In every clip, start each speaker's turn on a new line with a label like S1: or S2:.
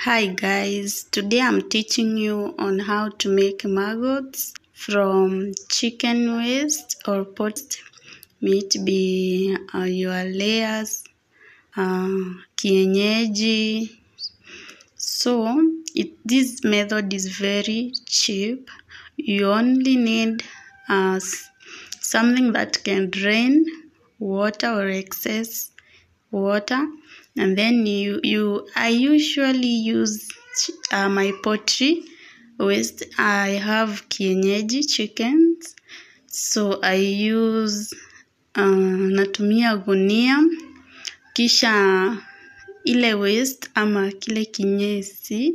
S1: Hi guys, today I'm teaching you on how to make maggots from chicken waste or poached meat, be your layers, kienyeji. So this method is very cheap. You only need something that can drain water or excess water, and then I usually use my poultry waste. I have kienyeji chickens, so I use natumia gunia, kisha ile waste ama kile kinyesi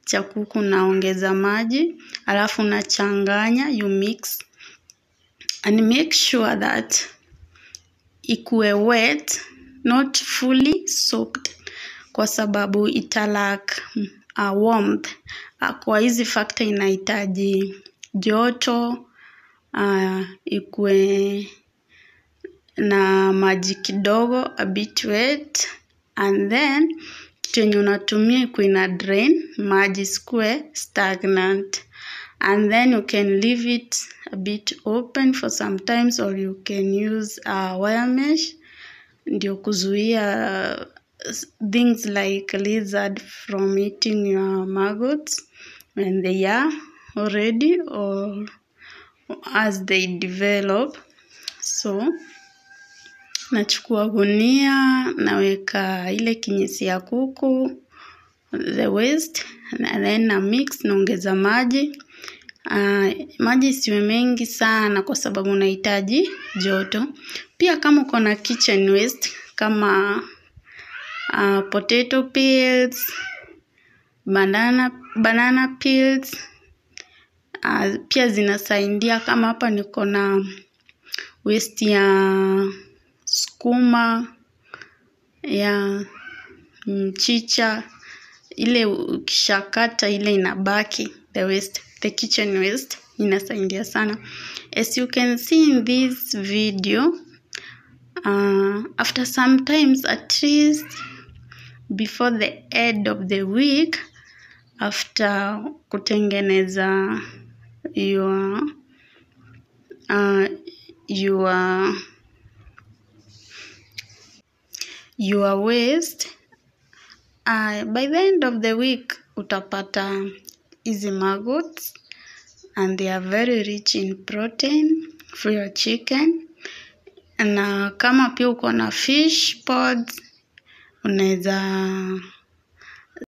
S1: cha kuku naongeza maji, alafu nachanganya, you mix and make sure that ikuwe wet, not fully soaked, kwa sababu italack warmth. Kwa hizi factor inahitaji joto, ikuwe na maji kidogo, a bit wet, and then kitu yenye unatumia ikuwe na drain, maji isikuwe stagnant. And then you can leave it a bit open for some times, or you can use a wire mesh ndio kuzuia things like lizard from eating your maggots when they are already or as they develop. So nachukua gunia, naweka ile kinyesi ya kuku, the waste, and then na mix, naongeza maji. Maji siwe mengi sana kwa sababu unahitaji joto. Pia kama uko na kitchen waste kama potato peels, banana peels, pia zinasaidia. Kama hapa niko na waste ya sukuma, ya mchicha, ile ukishakata ile inabaki, the waste, the kitchen waste, inasaidia sana. As you can see in this video, after sometimes, at least before the end of the week, after kutengeneza your waste, by the end of the week utapata hizi maggots, and they are very rich in protein for your chicken. Na kama pia uko na fish pods, unaweza